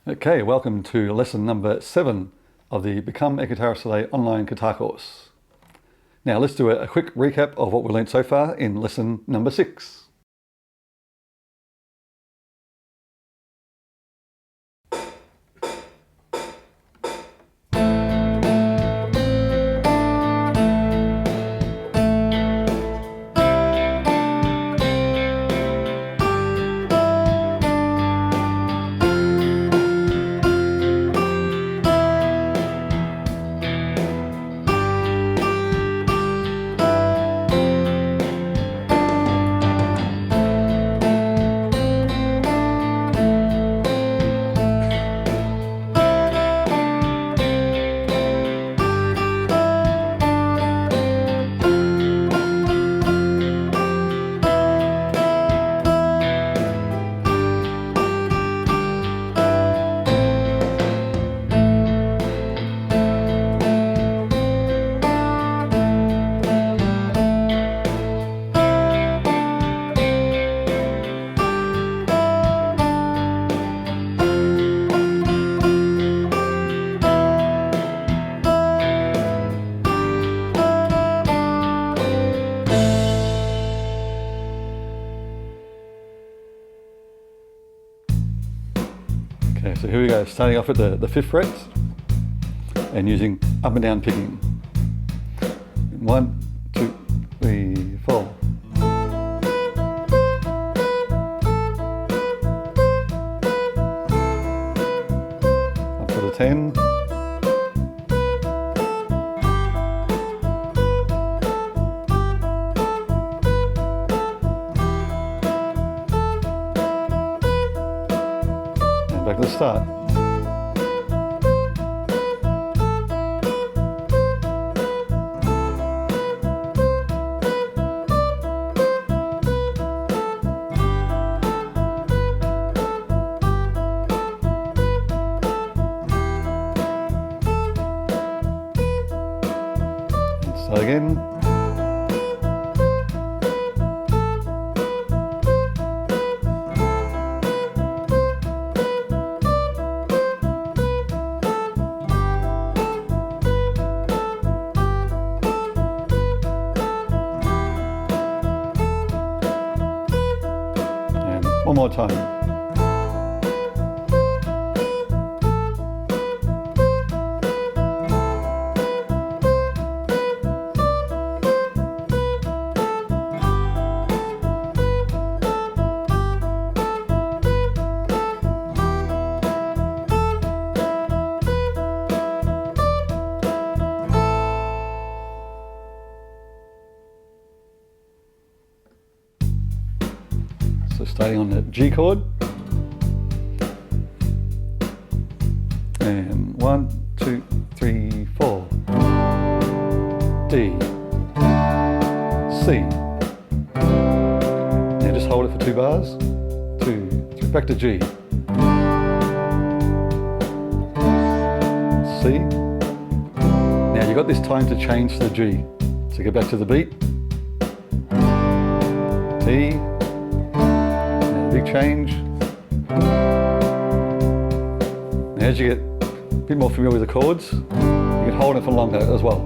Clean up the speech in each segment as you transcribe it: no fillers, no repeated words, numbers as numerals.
Okay, welcome to lesson number 7 of the Become A Guitarist Today online guitar course. Now let's do a quick recap of what we learned so far in lesson number 6. Okay, so here we go, starting off at the 5th fret and using up and down picking. 1, 2, 3, 4. Up to the 10. Back to the start. And start again. One more time. So starting on the G chord, and 1, 2, 3, 4, D, C. Now just hold it for 2 bars, 2, 3, back to G, C. Now you've got this time to change the G, so go back to the beat, D. Big change. Now as you get a bit more familiar with the chords, you can hold it for longer as well.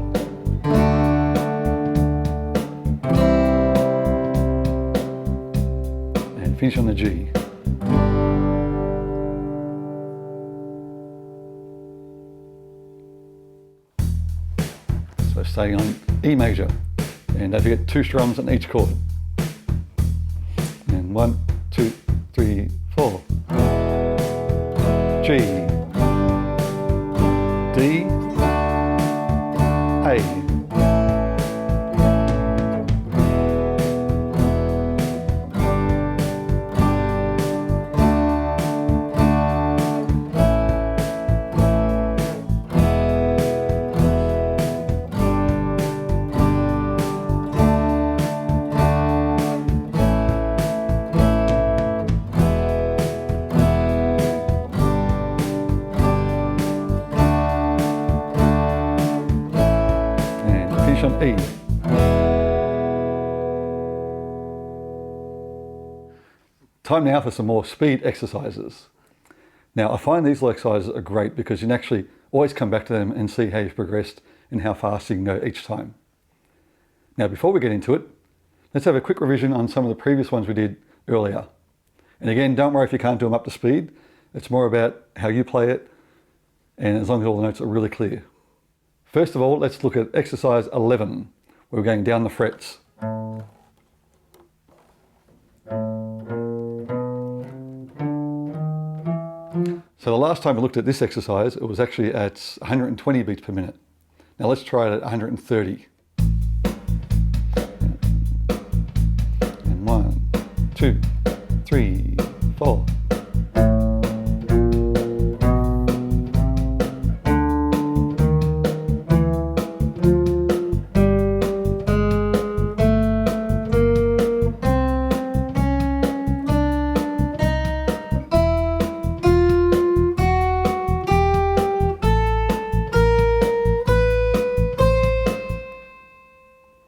And finish on the G. So starting on E major, and don't forget 2 strums on each chord. And 1, 2, 3, 4. G, D, A. On E. Time now for some more speed exercises. Now, I find these little exercises are great because you can actually always come back to them and see how you've progressed and how fast you can go each time. Now, before we get into it, let's have a quick revision on some of the previous ones we did earlier. And again, don't worry if you can't do them up to speed. It's more about how you play it, and as long as all the notes are really clear. First of all, let's look at exercise 11, where we're going down the frets. So the last time we looked at this exercise, it was actually at 120 beats per minute. Now let's try it at 130. And 1, 2, 3, 4.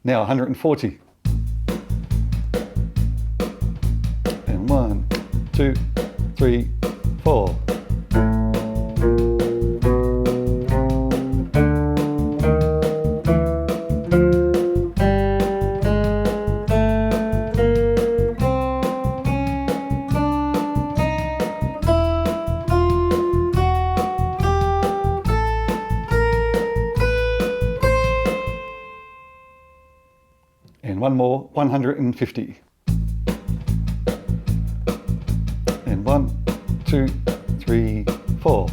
Now 140. And 1, 2, 3, 4. And one more, 150. And 1, 2, 3, 4.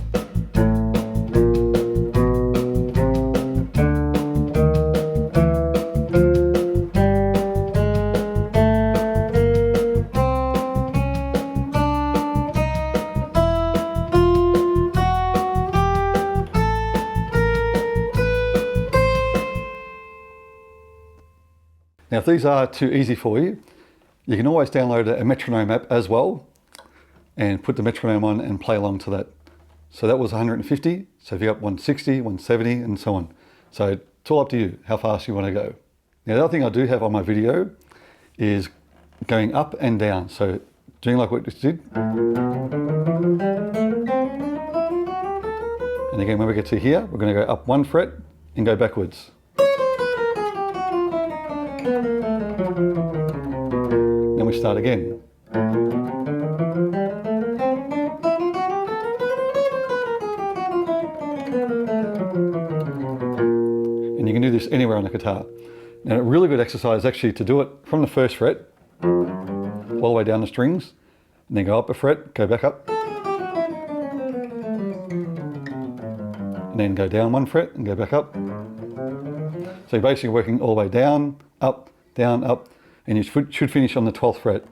Now, if these are too easy for you, you can always download a metronome app as well and put the metronome on and play along to that. So that was 150. So if you got 160, 170 and so on. So it's all up to you how fast you want to go. Now, the other thing I do have on my video is going up and down. So doing like what we just did. And again, when we get to here, we're going to go up 1 fret and go backwards. Then we start again. And you can do this anywhere on the guitar. Now, a really good exercise actually to do it from the 1st fret all the way down the strings, and then go up a fret, go back up, and then go down 1 fret and go back up. So you're basically working all the way down, up, and you should finish on the 12th fret.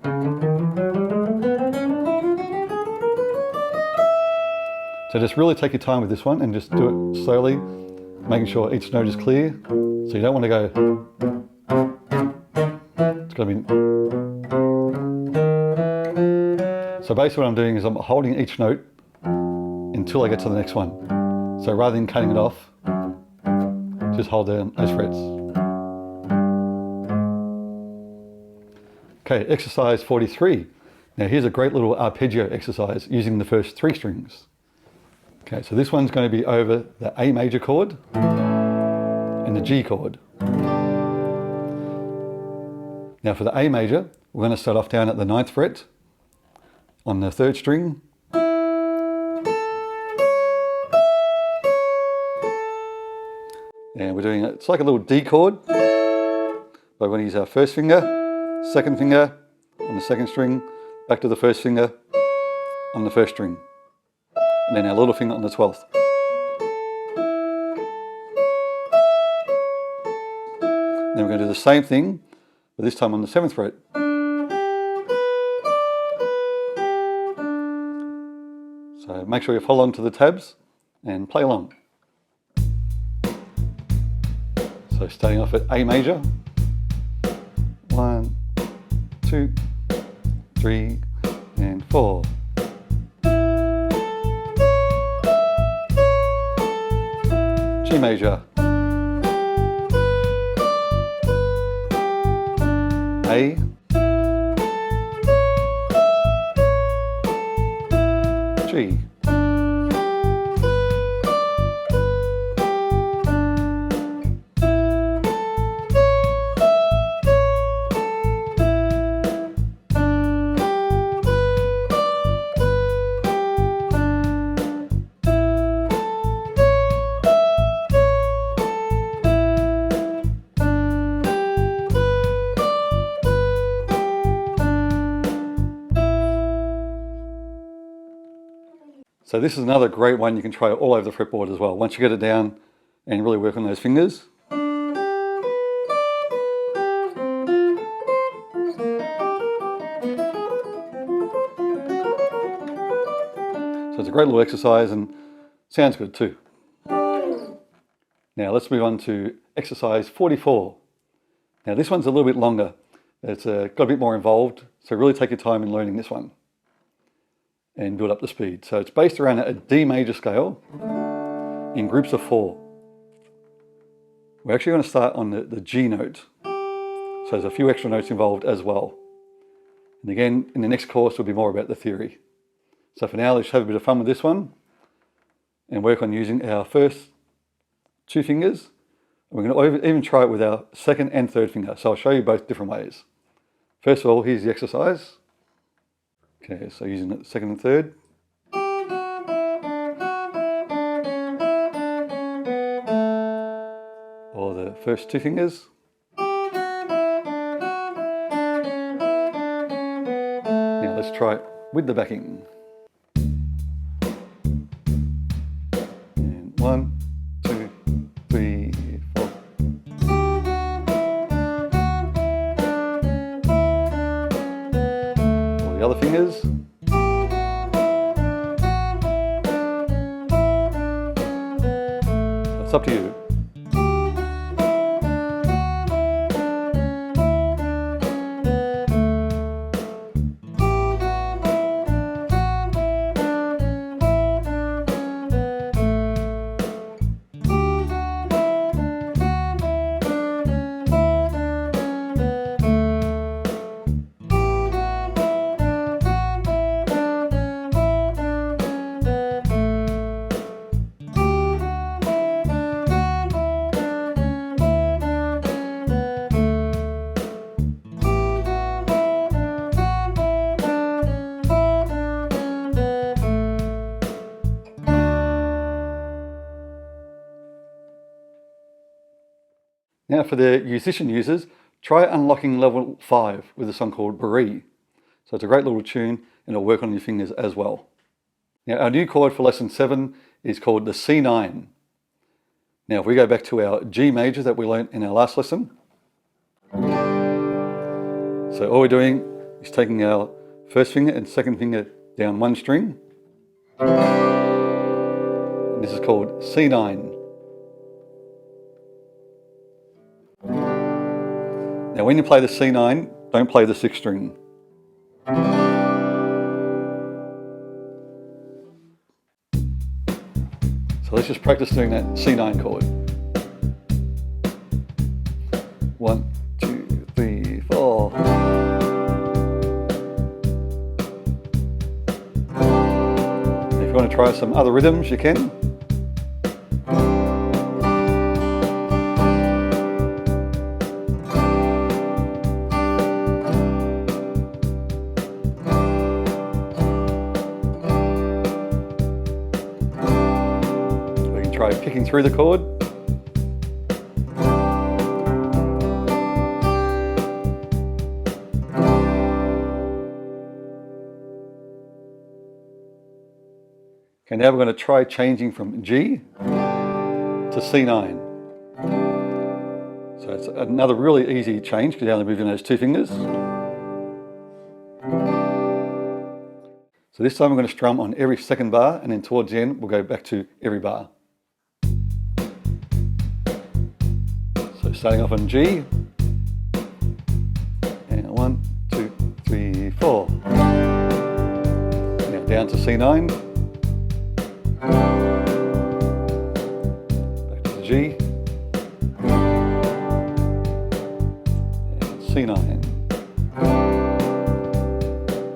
So just really take your time with this one and just do it slowly, making sure each note is clear. So you don't want to go, it's got to be. So basically what I'm doing is I'm holding each note until I get to the next one. So rather than cutting it off, just hold down those frets. Okay, exercise 43. Now here's a great little arpeggio exercise using the first 3 strings. Okay, so this one's going to be over the A major chord and the G chord. Now for the A major, we're going to start off down at the 9th fret on the 3rd string. And we're doing it, it's like a little D chord, but we're going to use our 1st finger, 2nd finger on the 2nd string, back to the 1st finger on the 1st string, and then our little finger on the 12th. Then we're going to do the same thing, but this time on the 7th fret. So make sure you follow on to the tabs and play along. So starting off at A major, 1, 2, 3, and 4. G major, A, G. So this is another great one you can try all over the fretboard as well. Once you get it down and really work on those fingers. So it's a great little exercise and sounds good too. Now let's move on to exercise 44. Now this one's a little bit longer. It's got a bit more involved, so really take your time in learning this one and build up the speed. So it's based around a D major scale in groups of 4. We're actually going to start on the G note. So there's a few extra notes involved as well. And again, in the next course, will be more about the theory. So for now, let's have a bit of fun with this one and work on using our first 2 fingers. We're going to even try it with our second and third finger. So I'll show you both different ways. First of all, here's the exercise. Okay, so using the second and third. Or the first 2 fingers. Now let's try it with the backing. And 1, 2, 3, 4. All the other fingers. It's up to you. Now for the musician users, try unlocking level 5 with a song called BaGT. So it's a great little tune and it'll work on your fingers as well. Now our new chord for lesson 7 is called the C9. Now if we go back to our G major that we learnt in our last lesson. So all we're doing is taking our first finger and second finger down 1 string. And this is called C9. Now when you play the C9, don't play the 6th string. So let's just practice doing that C9 chord. 1, 2, 3, 4. If you want to try some other rhythms, you can. Try picking through the chord. Okay, now we're going to try changing from G to C9. So it's another really easy change because you're only moving those 2 fingers. So this time I'm going to strum on every second bar, and then towards the end we'll go back to every bar. So starting off on G, and 1, 2, 3, 4. Now down to C9, back to G, and C9.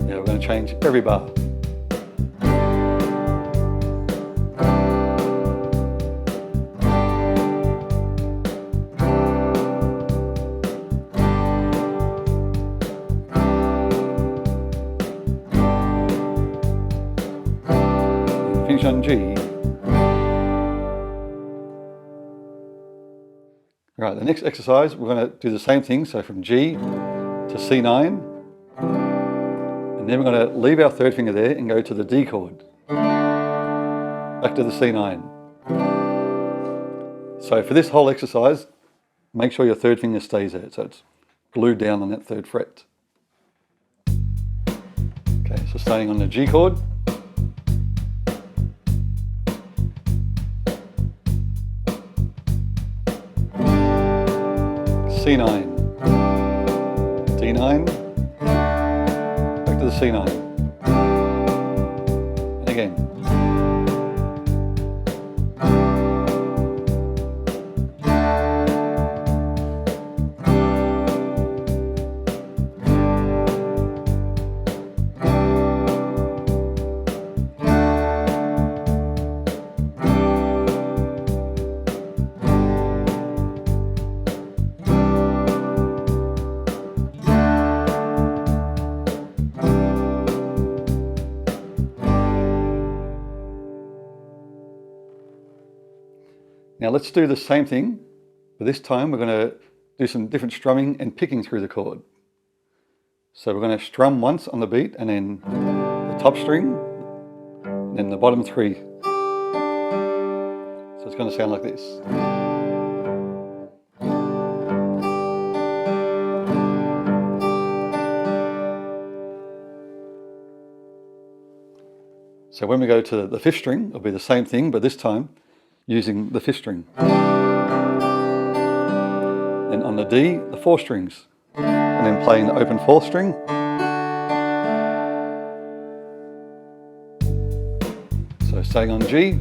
Now we're going to change every bar. Finish on G. Right, the next exercise, we're going to do the same thing. So from G to C9. And then we're going to leave our 3rd finger there and go to the D chord. back to the C9. So for this whole exercise, make sure your third finger stays there, so it's glued down on that third fret. Okay, so starting on the G chord. C9, D9, back to the C9, and again. Now let's do the same thing, but this time we're going to do some different strumming and picking through the chord. So we're going to strum once on the beat, and then the top string, and then the bottom three. So it's going to sound like this. So when we go to the fifth string, it'll be the same thing, but this time using the fifth string. Then on the D, the four strings, and then playing the open fourth string. So starting on G,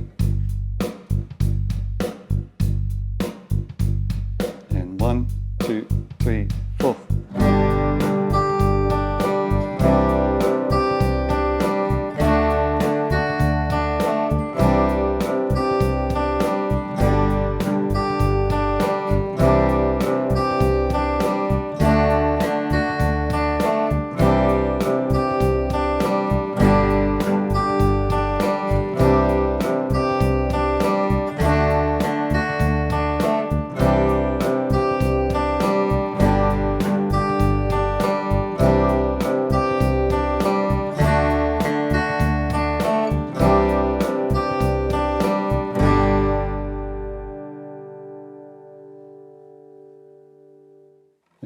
and 1, 2, 3, 4.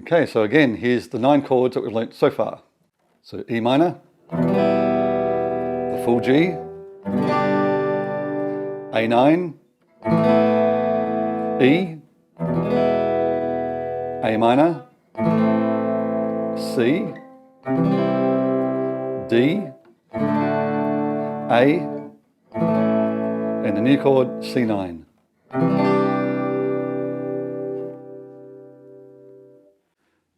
Okay, so again, here's the 9 chords that we've learnt so far. So E minor, the full G, A9, E, A minor, C, D, A, and the new chord C9.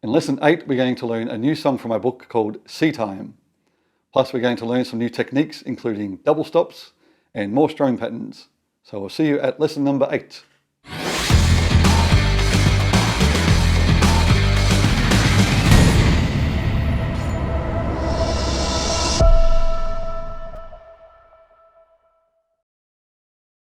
In lesson 8, we're going to learn a new song from my book called C Time. Plus we're going to learn some new techniques, including double stops and more strumming patterns. So we'll see you at lesson number 8.